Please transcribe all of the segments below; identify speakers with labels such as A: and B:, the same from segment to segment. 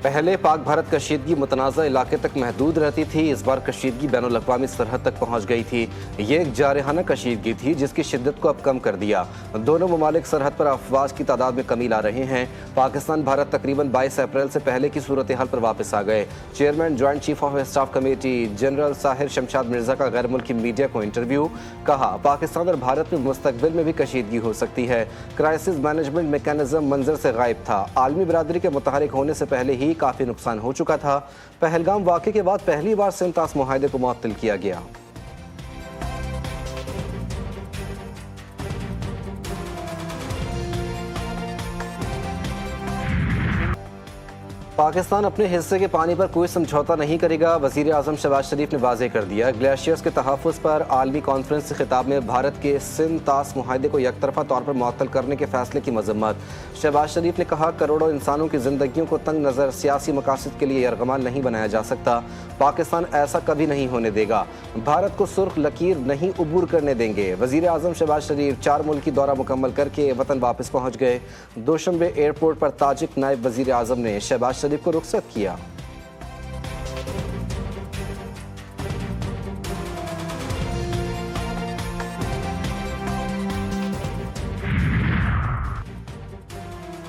A: पहले पाक भारत कशीदगी मुतनाज़ा इलाके तक महदूद रहती थी। इस बार कशीदगी बैनुल अक़वामी सरहद तक पहुँच गई थी। ये एक जारहाना कशीदगी थी जिसकी शिद्दत को अब कम कर दिया। दोनों ममालिक सरहद पर अफवाज की तादाद में कमी ला रहे हैं। पाकिस्तान भारत तकरीबन 22 अप्रैल से पहले की सूरत हाल पर वापस आ गए। Chairman joint chief of staff committee general Sahir Shamshad Mirza का गैर मुल्की मीडिया को इंटरव्यू। कहा, पाकिस्तान और भारत में मुस्तकबिल में भी कशीदगी हो सकती है। क्राइसिस मैनेजमेंट मेकैनिज्म मंजर से गायब था। आलमी बरादरी के मुतहरिक होने से पहले ही काफ़ी नुकसान हो चुका था। पहलगाम वाक़े के बाद पहली बार सिंतास मुआहदे को मुअत्तल किया गया। पाकिस्तान अपने हिस्से के पानी पर कोई समझौता नहीं करेगा। वज़ीर आज़म शहबाज शरीफ ने वाज़ेह कर दिया। ग्लेशियर्स के तहफ़्फ़ुज़ पर आलमी कॉन्फ्रेंस से खिताब में भारत के सिंतास मुआहदे को यकतरफ़ा तौर पर मुअत्तल करने के फैसले की मज़म्मत। शहबाज शरीफ ने कहा, करोड़ों इंसानों की ज़िंदगियों को तंग नज़र सियासी मकासद के लिए यरगमाल नहीं बनाया जा सकता। पाकिस्तान ऐसा कभी नहीं होने देगा। भारत को सुर्ख लकीर नहीं उबूर करने देंगे। वज़ीर आज़म शहबाज शरीफ 4 मुल्की दौरा मुकम्मल करके वतन वापस पहुँच गए। दोशंबे एयरपोर्ट पर ताजिक नायब वज़ीर आज़म ने शहबाज शरीफ को रुखसत किया।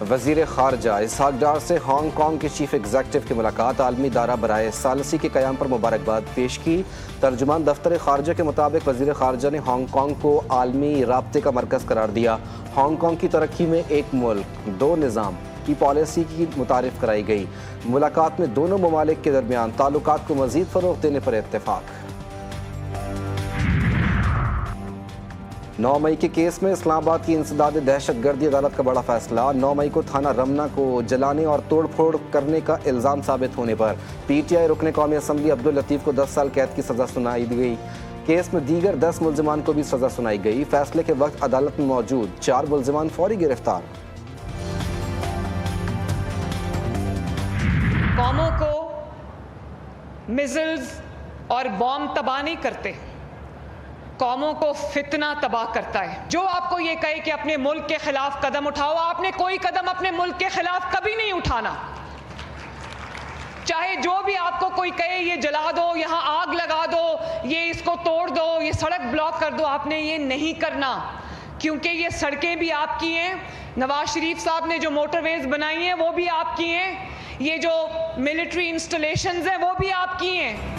A: वज़ीर ख़ारजा इसहाक डार से हांगकांग के चीफ एग्जीक्यूटिव की मुलाकात। आलमी दायरा बराए सालसी के क़याम पर मुबारकबाद पेश की। तर्जुमान दफ्तर ख़ारजा के मुताबिक वज़ीर ख़ारजा ने हांगकांग को आलमी राब्ते का मरकज़ करार दिया। हांगकांग की तरक्की में एक मुल्क दो निज़ाम की पॉलिसी की मुतारिफ कराई गई। मुलाकात में दोनों ममालिक के दरमियान ताल्लुकात को मज़ीद फ़रोग़ देने पर इत्तेफाक। 9 मई के केस में इस्लामाबाद की इंसदाद दहशतगर्दी अदालत का बड़ा फैसला। 9 मई को थाना रमना को जलाने और तोड़ फोड़ करने का इल्ज़ाम साबित होने पर PTI रुकने कौमी असम्बली अब्दुल लतीफ़ को 10 साल कैद की सज़ा सुनाई गई। केस में दीगर 10 मुल्ज़िमान को भी सज़ा सुनाई गई। फैसले के वक्त अदालत में मौजूद 4 मुल्ज़िमान फौरी गिरफ्तार।
B: कौमों को मिज़िल्स और बॉम्ब तबाह नहीं करते, कौमों को फितना तबाह करता है। जो आपको ये कहे कि अपने मुल्क के खिलाफ कदम उठाओ, आपने कोई कदम अपने मुल्क के खिलाफ कभी नहीं उठाना। चाहे जो भी आपको कोई कहे ये जला दो, यहाँ आग लगा दो, ये इसको तोड़ दो, ये सड़क ब्लॉक कर दो, आपने ये नहीं करना, क्योंकि ये सड़कें भी आपकी हैं। नवाज शरीफ साहब ने जो मोटरवेज बनाई हैं वो भी आपकी हैं। ये जो मिलिट्री इंस्टॉलेशंस हैं वो भी आपकी हैं।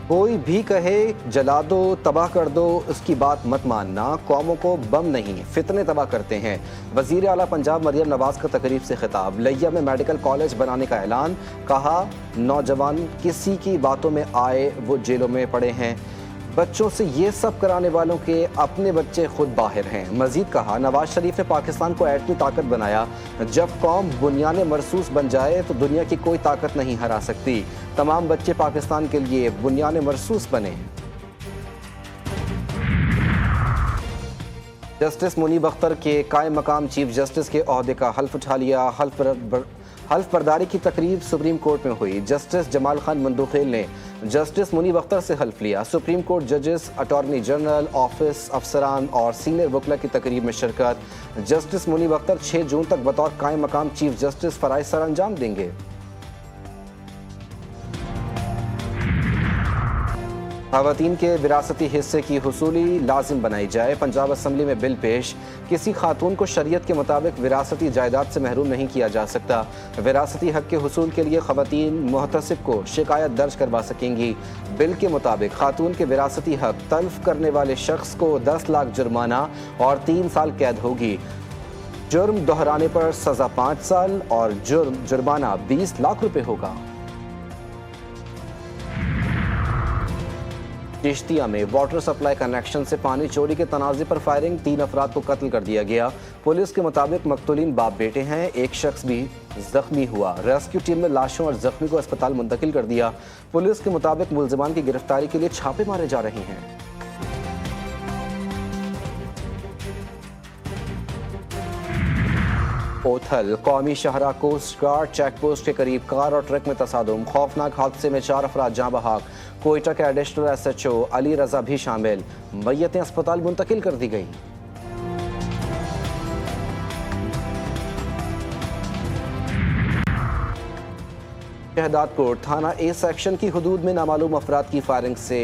A: कोई भी कहे जला दो, तबाह कर दो, उसकी बात मत मानना। कौमों को बम नहीं फितने तबाह करते हैं। वज़ीर आला पंजाब मरियम नवाज का तकरीब से खिताब। लिया में मेडिकल कॉलेज बनाने का ऐलान। कहा, नौजवान किसी की बातों में आए वो जेलों में पड़े हैं। बच्चों से ये सब कराने वालों के अपने बच्चे खुद बाहर हैं। मजीद कहा, नवाज शरीफ ने पाकिस्तान को एटमी ताकत बनाया। जब कौम बुनियाद मरसूस बन जाए तो दुनिया की कोई ताकत नहीं हरा सकती। तमाम बच्चे पाकिस्तान के लिए बुनियाद मरसूस बने। जस्टिस मुनीब अख्तर के कायम मकाम चीफ जस्टिस के ओहदे का हल्फ उठा लिया। हल्फ बर्दारी की तकरीब सुप्रीम कोर्ट में हुई। जस्टिस जमाल खान मंदोखेल ने जस्टिस मुनीब अख्तर से हल्फ लिया। सुप्रीम कोर्ट जजेस, अटॉर्नी जनरल, ऑफिस अफसरान और सीनियर वकला की तकरीब में शिरकत। जस्टिस मुनीब अख्तर 6 जून तक बतौर कायम मकाम चीफ जस्टिस फ़राइज़ सर अंजाम देंगे। ख़वातीन के विरासती हिस्से की हुसूली लाजिम बनाई जाए। पंजाब असम्बली में बिल पेश। किसी खातून को शरीयत के मुताबिक विरासती जायदाद से महरूम नहीं किया जा सकता। विरासती हक के हुसूल के लिए ख़वातीन मुहतसिब को शिकायत दर्ज करवा सकेंगी। बिल के मुताबिक खातून के विरासती हक तल्फ करने वाले शख्स को 10 लाख जुर्माना और 3 साल कैद होगी। जुर्म दोहराने पर सज़ा 5 साल और जुर्माना 20 लाख रुपए होगा। चिश्तिया में वाटर सप्लाई कनेक्शन से पानी चोरी के तनाज़े पर फायरिंग। 3 अफराद को कत्ल कर दिया गया। पुलिस के मुताबिक मकतूलीन बाप बेटे हैं। एक शख्स भी जख्मी हुआ। रेस्क्यू टीम ने लाशों और जख्मी को अस्पताल मुंतकिल कर दिया। पुलिस के मुताबिक मुल्ज़िमान की गिरफ्तारी के लिए छापे मारे जा रहे हैं। ओथल कौमी शहरा कोस्ट गार्ड चेक पोस्ट के करीब कार और ट्रक में तसादुम। खौफनाक हादसे में 4 अफराद जाँ बहाक। कोयटा के एडिशनल SHO अली रजा भी शामिल। मैयतें अस्पताल मुंतकिल कर दी गई। शहदादकोट थाना ए सेक्शन की हदूद में नामालूम अफराद की फायरिंग से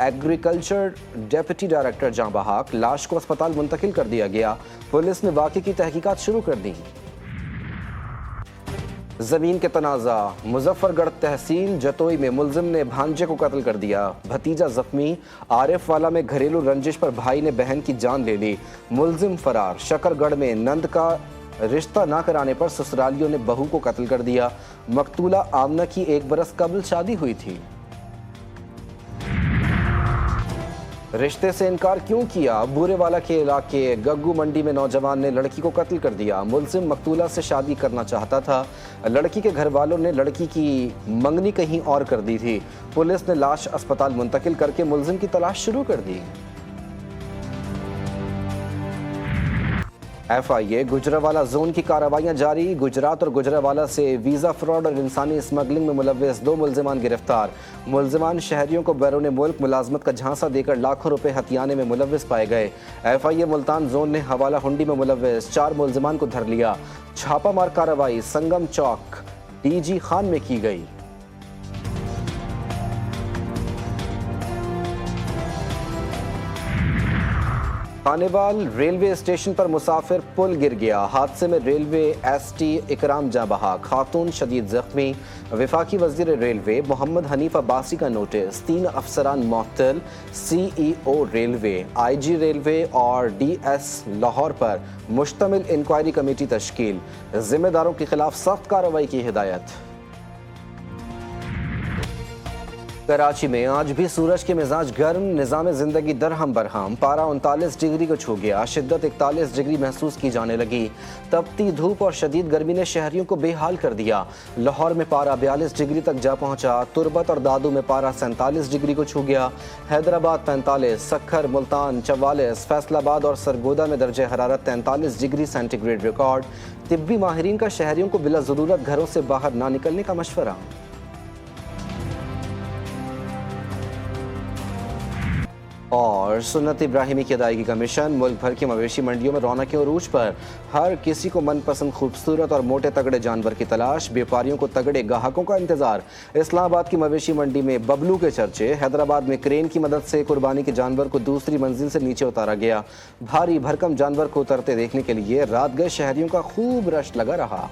A: एग्रीकल्चर डेप्यूटी डायरेक्टर जां बहाक, लाश को अस्पताल मुंतकिल कर दिया गया। पुलिस ने वाक़े की तहकीकात शुरू कर दी। जमीन के तनाज़ा, मुजफ्फरगढ़ तहसील जतोई में मुलजिम ने भांजे को कत्ल कर दिया, भतीजा जख्मी। आरिफ वाला में घरेलू रंजिश पर भाई ने बहन की जान ले ली, मुलजिम फरार। शकरगढ़ में नंद का रिश्ता ना कराने पर ससुरालियों ने बहू को कत्ल कर दिया। मकतूला आमना की 1 बरस कबल शादी हुई थी। रिश्ते से इनकार क्यों किया? बूरेवाला के इलाके गग्गू मंडी में नौजवान ने लड़की को कत्ल कर दिया। मुलजिम मकतूला से शादी करना चाहता था। लड़की के घर वालों ने लड़की की मंगनी कहीं और कर दी थी। पुलिस ने लाश अस्पताल मुंतकिल करके मुलजिम की तलाश शुरू कर दी। FIA गुजरावाला जोन की कार्रवाइयां जारी। गुजरात और गुजरावाला से वीज़ा फ्रॉड और इंसानी स्मगलिंग में मुलव्वस 2 मुलजिमान गिरफ्तार। मुलजिमान शहरियों को बैरून मुल्क मुलाजमत का झांसा देकर लाखों रुपए हथियाने में मुलव्वस पाए गए। FIA मुल्तान जोन ने हवाला हुंडी में मुलव्वस 4 मुलजिमान को धर लिया। छापामार कार्रवाई संगम चौक DG खान में की गई। खानेवाल रेलवे स्टेशन पर मुसाफिर पुल गिर गया। हादसे में रेलवे ST इकराम जां बहाक, खातून शदीद जख्मी। वफाकी वजीर रेलवे मोहम्मद हनीफ अब्बासी का नोटिस, 3 अफसरान मुअत्तल। CEO रेलवे, IG रेलवे और DS लाहौर पर मुश्तमिल इंक्वायरी कमेटी तश्कील। जिम्मेदारों के खिलाफ सख्त कार्रवाई की हिदायत। कराची में आज भी सूरज के मिजाज गर्म, निज़ाम ज़िंदगी दरहम बरहम। पारा 39 डिग्री को छू गया, शिद्दत 41 डिग्री महसूस की जाने लगी। तपती धूप और शदीद गर्मी ने शहरियों को बेहाल कर दिया। लाहौर में पारा 42 डिग्री तक जा पहुंचा। तुरबत और दादू में पारा 47 डिग्री को छू गया। हैदराबाद 45, सक्खर, मुल्तान 44, फैसलाबाद और सरगोदा में दर्जे हरारत 43 डिग्री सेंटीग्रेड रिकॉर्ड। तिब्बी माहिरीन का शहरियों को बिला ज़रूरत घरों से बाहर ना निकलने का मशवरा। और सुन्नत इब्राहिमी की अदायगी का मिशन, मुल्क भर की मवेशी मंडियों में रौनक उरूज पर। हर किसी को मनपसंद खूबसूरत और मोटे तगड़े जानवर की तलाश, व्यापारियों को तगड़े ग्राहकों का इंतजार। इस्लामाबाद की मवेशी मंडी में बबलू के चर्चे। हैदराबाद में क्रेन की मदद से कुर्बानी के जानवर को दूसरी मंजिल से नीचे उतारा गया। भारी भरकम जानवर को उतरते देखने के लिए रात गए शहरियों का खूब रश लगा रहा।